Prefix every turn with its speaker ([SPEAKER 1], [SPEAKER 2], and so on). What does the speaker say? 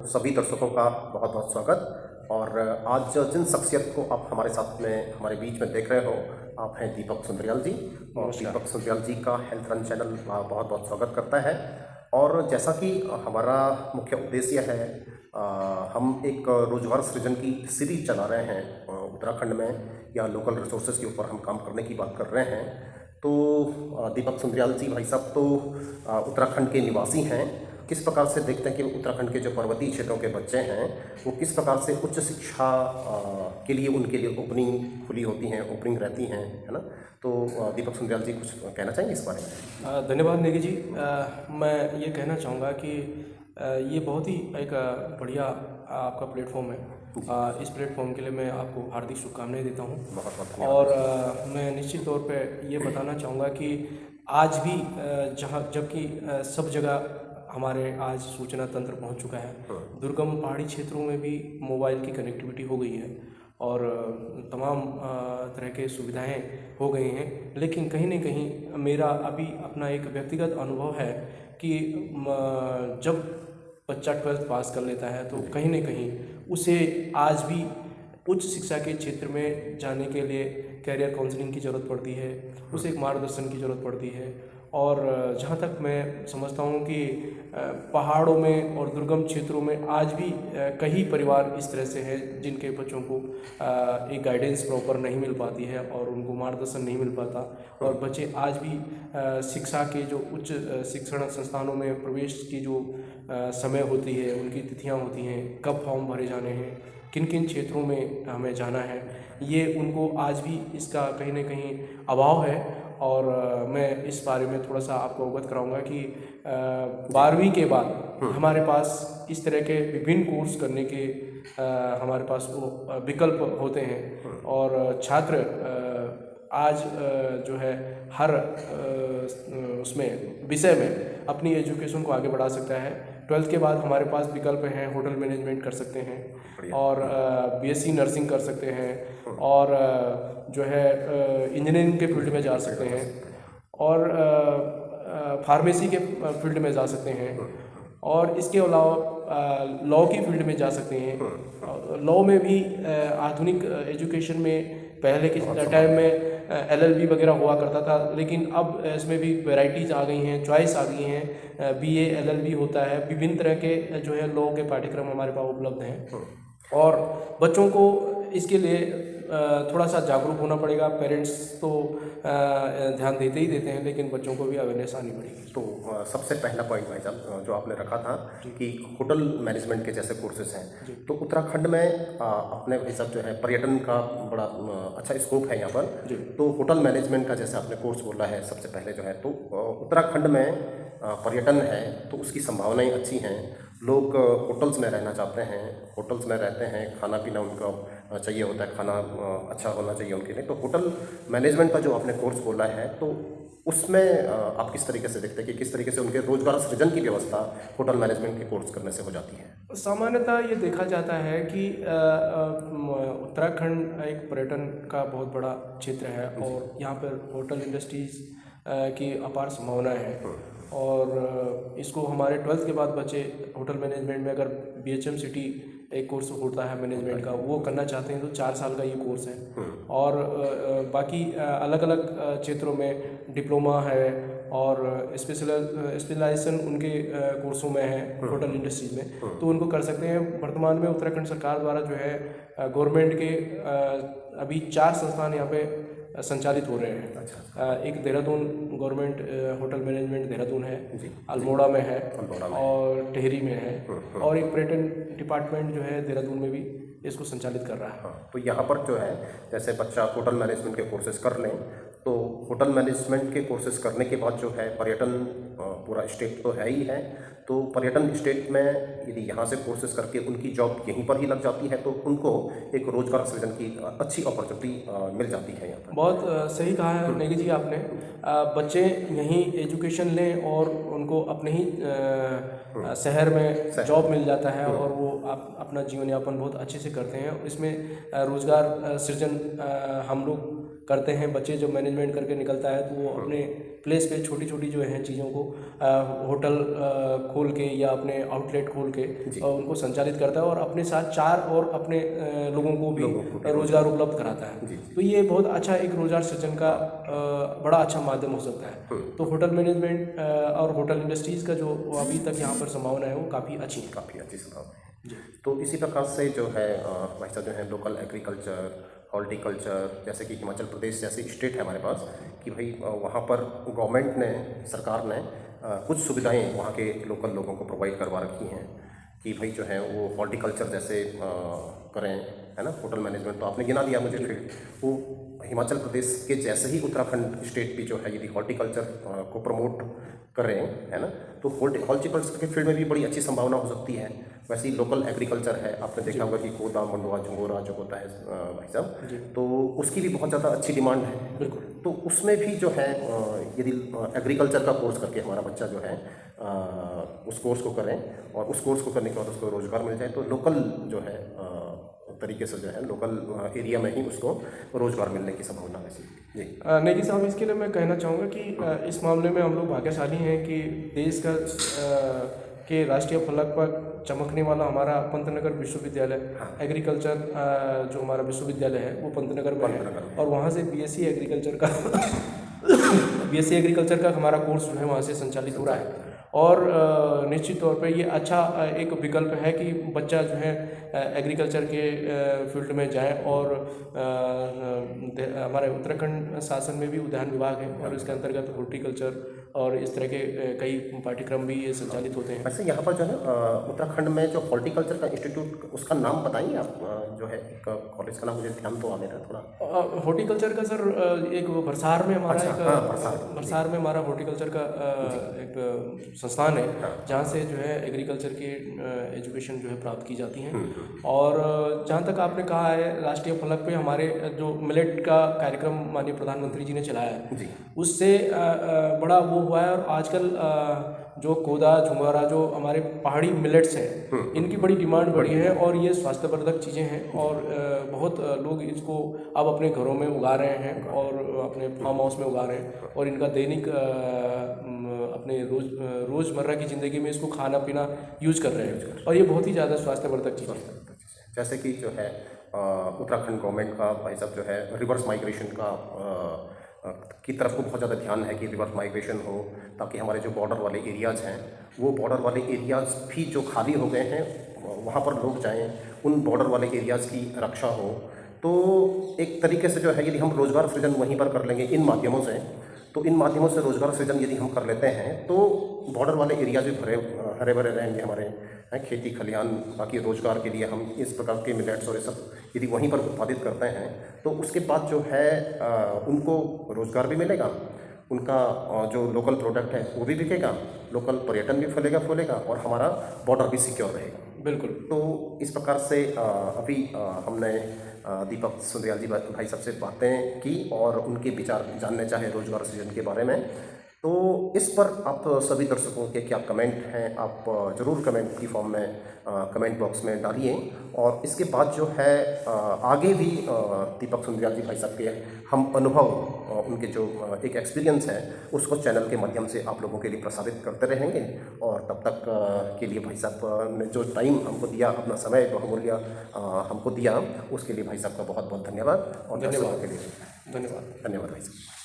[SPEAKER 1] सभी दर्शकों का बहुत बहुत स्वागत। और आज जिन शख्सियत को आप हमारे साथ में हमारे बीच में देख रहे हो, आप हैं दीपक सुंदरियाल जी। और
[SPEAKER 2] नमस्कार।
[SPEAKER 1] दीपक सुंदरियाल जी का हेल्थ रन चैनल बहुत बहुत स्वागत करता है। और जैसा कि हमारा मुख्य उद्देश्य है, हम एक रोजगार सृजन की सीरीज चला रहे हैं उत्तराखंड में, या लोकल रिसोर्सेज के ऊपर हम काम करने की बात कर रहे हैं। तो दीपक सुंदरियाल जी भाई साहब तो उत्तराखंड के निवासी हैं। किस प्रकार से देखते हैं कि उत्तराखंड के जो पर्वतीय क्षेत्रों के बच्चे हैं वो किस प्रकार से उच्च शिक्षा के लिए उनके लिए ओपनिंग खुली होती हैं, ओपनिंग रहती हैं, है ना। तो दीपक सुंदरियाल जी कुछ कहना चाहेंगे इस बारे में?
[SPEAKER 2] धन्यवाद नेगी जी। मैं ये कहना चाहूँगा कि ये बहुत ही एक बढ़िया आपका प्लेटफॉर्म है। इस प्लेटफॉर्म के लिए मैं आपको हार्दिक शुभकामनाएं देता हूँ।
[SPEAKER 1] बहुत बहुत
[SPEAKER 2] और
[SPEAKER 1] धन्यवाद।
[SPEAKER 2] मैं निश्चित तौर पे ये बताना चाहूँगा कि आज भी जहाँ जबकि सब जगह हमारे आज सूचना तंत्र पहुँच चुका है, दुर्गम पहाड़ी क्षेत्रों में भी मोबाइल की कनेक्टिविटी हो गई है और तमाम तरह के सुविधाएं हो गई हैं। लेकिन कहीं न कहीं मेरा अभी अपना एक व्यक्तिगत अनुभव है कि जब बच्चा 12th पास कर लेता है तो कहीं न कहीं उसे आज भी उच्च शिक्षा के क्षेत्र में जाने के लिए कैरियर काउंसलिंग की ज़रूरत पड़ती है, उसे एक मार्गदर्शन की ज़रूरत पड़ती है। और जहाँ तक मैं समझता हूँ कि पहाड़ों में और दुर्गम क्षेत्रों में आज भी कई परिवार इस तरह से हैं जिनके बच्चों को एक गाइडेंस प्रॉपर नहीं मिल पाती है और उनको मार्गदर्शन नहीं मिल पाता, और बच्चे आज भी शिक्षा के जो उच्च शिक्षण संस्थानों में प्रवेश की जो समय होती है, उनकी तिथियां होती हैं, कब फॉर्म भरे जाने हैं, किन किन क्षेत्रों में हमें जाना है, ये उनको आज भी इसका कहीं ना कहीं अभाव है। और मैं इस बारे में थोड़ा सा आपको अवगत कराऊंगा कि 12वीं के बाद हमारे पास इस तरह के विभिन्न कोर्स करने के हमारे पास वो विकल्प होते हैं। और छात्र आज जो है हर उसमें विषय में अपनी एजुकेशन को आगे बढ़ा सकता है। 12th के बाद हमारे पास विकल्प हैं, होटल मैनेजमेंट कर सकते हैं और बीएससी नर्सिंग कर सकते हैं और जो है इंजीनियरिंग के फील्ड में जा सकते हैं और फार्मेसी के फील्ड में जा सकते हैं और इसके अलावा लॉ की फील्ड में जा सकते हैं। लॉ में भी आधुनिक एजुकेशन में पहले के टाइम में एलएलबी वगैरह हुआ करता था, लेकिन अब इसमें भी वैरायटीज़ आ गई हैं, चॉइस आ गई हैं। बीए एलएलबी होता है, विभिन्न तरह के जो है लॉ के पाठ्यक्रम हमारे पास उपलब्ध हैं। और बच्चों को इसके लिए थोड़ा सा जागरूक होना पड़ेगा। पेरेंट्स तो ध्यान देते ही देते हैं, लेकिन बच्चों को भी अवेयरनेस आनी पड़ेगी।
[SPEAKER 1] तो सबसे पहला पॉइंट भाई साहब जो आपने रखा था कि होटल मैनेजमेंट के जैसे कोर्सेज हैं, तो उत्तराखंड में अपने भाई साहब जो है पर्यटन का बड़ा अच्छा स्कोप है यहाँ पर। तो होटल मैनेजमेंट का जैसे आपने कोर्स बोला है सबसे पहले जो है, तो उत्तराखंड में पर्यटन है तो उसकी संभावनाएं अच्छी हैं। लोग होटल्स में रहना चाहते हैं, होटल्स में रहते हैं, खाना पीना उनको चाहिए होता है, खाना अच्छा होना चाहिए उनके लिए। तो होटल मैनेजमेंट का जो आपने कोर्स बोला है, तो उसमें आप किस तरीके से देखते हैं कि किस तरीके से उनके रोजगार सृजन की व्यवस्था होटल मैनेजमेंट के कोर्स करने से हो जाती है?
[SPEAKER 2] सामान्यतः ये देखा जाता है कि उत्तराखंड एक पर्यटन का बहुत बड़ा क्षेत्र है और यहाँ पर होटल इंडस्ट्रीज़ की अपार संभावना है। और इसको हमारे 12th के बाद बच्चे होटल मैनेजमेंट में, अगर बीएचएम सिटी एक कोर्स होता है मैनेजमेंट का, वो करना चाहते हैं तो 4 साल का ये कोर्स है। और बाकी अलग अलग क्षेत्रों में डिप्लोमा है और स्पेशलाइजेशन उनके कोर्सों में है होटल इंडस्ट्रीज में, तो उनको कर सकते हैं। वर्तमान में उत्तराखंड सरकार द्वारा जो है गवर्नमेंट के अभी 4 संस्थान यहाँ पे संचालित हो रहे हैं। एक Dehradun government hotel management Dehradun है, अल्मोड़ा में है और टिहरी में है, और एक पर्यटन डिपार्टमेंट जो है देहरादून में भी इसको संचालित कर रहा है।
[SPEAKER 1] हाँ, तो यहाँ पर जो है जैसे बच्चा होटल मैनेजमेंट के कोर्सेज कर लें, तो होटल मैनेजमेंट के कोर्सेज करने के बाद जो है पर्यटन पूरा स्टेट तो है ही है, तो पर्यटन स्टेट में यदि यहाँ से कोर्सेज करके उनकी जॉब यहीं पर ही लग जाती है तो उनको एक रोजगार सृजन की अच्छी अपॉर्चुनिटी मिल जाती है यहाँ पर।
[SPEAKER 2] बहुत सही कहा है नेगी जी आपने। बच्चे यहीं एजुकेशन लें और उनको अपने ही शहर में जॉब मिल जाता है और वो अपना जीवन यापन बहुत अच्छे से करते हैं। इसमें रोजगार सृजन हम लोग करते हैं। बच्चे जब मैनेजमेंट करके निकलता है तो वो अपने प्लेस पे छोटी छोटी जो है चीज़ों को होटल खोल के या अपने आउटलेट खोल के उनको संचालित करता है और अपने साथ 4 और अपने लोगों को भी रोज़गार उपलब्ध कराता है। तो ये बहुत अच्छा एक रोज़गार सृजन का बड़ा अच्छा माध्यम हो सकता है। तो होटल मैनेजमेंट और होटल इंडस्ट्रीज़ का जो अभी तक यहाँ पर संभावना है वो काफ़ी अच्छी है।
[SPEAKER 1] काफ़ी अच्छी संभावना है। तो इसी प्रकार से जो है भाई साहब जो है लोकल एग्रीकल्चर, हॉर्टिकल्चर, जैसे कि हिमाचल प्रदेश जैसे स्टेट है हमारे पास कि भाई वहाँ पर गवर्नमेंट ने, सरकार ने कुछ सुविधाएं वहाँ के लोकल लोगों को प्रोवाइड करवा रखी हैं कि भाई जो है वो हॉर्टिकल्चर जैसे करें, है ना, होटल मैनेजमेंट तो आपने गिना दिया मुझे फील्ड। वो हिमाचल प्रदेश के जैसे ही उत्तराखंड स्टेट भी जो है यदि हॉर्टिकल्चर को प्रमोट कर रहे हैं, है ना, तो हॉर्टिकल्चर के फील्ड में भी बड़ी अच्छी संभावना हो सकती है। वैसे ही लोकल एग्रीकल्चर है, आपने देखा होगा कि कोदा, मंडवा, झंगोरा जो होता है भाई साहब, तो उसकी भी बहुत ज़्यादा अच्छी डिमांड है।
[SPEAKER 2] बिल्कुल।
[SPEAKER 1] तो उसमें भी जो है यदि एग्रीकल्चर का कोर्स करके हमारा बच्चा जो है उस कोर्स को करें और उस कोर्स को करने के बाद उसको रोज़गार मिल जाए तो लोकल जो है तरीके से जो है लोकल एरिया में ही उसको रोज़गार मिलने की संभावना है। जी
[SPEAKER 2] नेगी साहब, इसके लिए मैं कहना चाहूँगा कि इस मामले में हम लोग भाग्यशाली हैं कि देश का के राष्ट्रीय फलक पर चमकने वाला हमारा पंतनगर विश्वविद्यालय, एग्रीकल्चर जो हमारा विश्वविद्यालय है वो पंतनगर में है और वहाँ से बीएससी एग्रीकल्चर का हमारा कोर्स जो है वहाँ से संचालित हो रहा है। और निश्चित तौर पे ये अच्छा एक विकल्प है कि बच्चा जो है एग्रीकल्चर के फील्ड में जाए और हमारे उत्तराखंड शासन में भी उद्यान विभाग है और इसके अंतर्गत हॉर्टिकल्चर और इस तरह के कई पाठ्यक्रम भी ये संचालित होते हैं।
[SPEAKER 1] वैसे यहाँ पर जो है उत्तराखंड में जो हॉर्टिकल्चर का इंस्टीट्यूट, उसका नाम बताएंगे आप, जो है कॉलेज का नाम मुझे ध्यान तो आ नहीं रहा थोड़ा।
[SPEAKER 2] हॉर्टिकल्चर का सर एक भरसार में हमारा भरसार में हमारा हॉर्टिकल्चर का एक संस्थान है जहाँ से जो है एग्रीकल्चर की एजुकेशन जो है प्राप्त की जाती हैं। और जहाँ तक आपने कहा है राष्ट्रीय फलक पे हमारे जो मिलेट का कार्यक्रम माननीय प्रधानमंत्री जी ने चलाया है उससे बड़ा वो हुआ है। और आजकल जो कोदा, झुंगारा, जो हमारे पहाड़ी मिलेट्स हैं इनकी बड़ी डिमांड बढ़ी है और ये स्वास्थ्यवर्धक चीज़ें हैं और बहुत लोग इसको अब अपने घरों में उगा रहे हैं और अपने फार्म हाउस में उगा रहे हैं और इनका दैनिक अपने रोज़मर्रा की ज़िंदगी में इसको खाना पीना यूज कर रहे हैं और ये बहुत ही ज़्यादा स्वास्थ्यवर्धक चीज़ है।
[SPEAKER 1] जैसे कि जो है उत्तराखंड गवर्नमेंट का भाई साहब जो है रिवर्स माइग्रेशन का की तरफ को बहुत ज़्यादा ध्यान है कि रिवर्स माइग्रेशन हो ताकि हमारे जो बॉर्डर वाले एरियाज़ हैं वो बॉर्डर वाले एरियाज़ भी जो खाली हो गए हैं वहाँ पर लोग जाएं, उन बॉर्डर वाले एरियाज़ की रक्षा हो। तो एक तरीके से जो है यदि हम रोज़गार सृजन वहीं पर कर लेंगे इन माध्यमों से, तो इन माध्यमों से रोज़गार सृजन यदि हम कर लेते हैं तो बॉर्डर वाले एरियाज भी हरे भरे रहेंगे हमारे, हैं खेती खलिहान, बाकी रोज़गार के लिए हम इस प्रकार के मिलेट्स और ये सब यदि वहीं पर उत्पादित करते हैं तो उसके बाद जो है उनको रोज़गार भी मिलेगा, उनका जो लोकल प्रोडक्ट है वो भी बिकेगा, लोकल पर्यटन भी फैलेगा और हमारा बॉर्डर भी सिक्योर रहेगा।
[SPEAKER 2] बिल्कुल।
[SPEAKER 1] तो इस प्रकार से अभी हमने दीपक सुंदरियाल जी भाई सबसे बातें की और उनके विचार जानने चाहे रोजगार सृजन के बारे में। तो इस पर आप सभी दर्शकों के क्या कमेंट हैं आप ज़रूर कमेंट की फॉर्म में कमेंट बॉक्स में डालिए। और इसके बाद जो है आगे भी दीपक सुंदरियाल जी भाई साहब के हम अनुभव उनके जो एक एक्सपीरियंस है उसको चैनल के माध्यम से आप लोगों के लिए प्रसारित करते रहेंगे। और तब तक के लिए भाई साहब ने जो टाइम हमको दिया, अपना समय बहुमूल्य हमको दिया, उसके लिए भाई साहब का बहुत बहुत धन्यवाद। और दर्शकों के लिए धन्यवाद भाई साहब।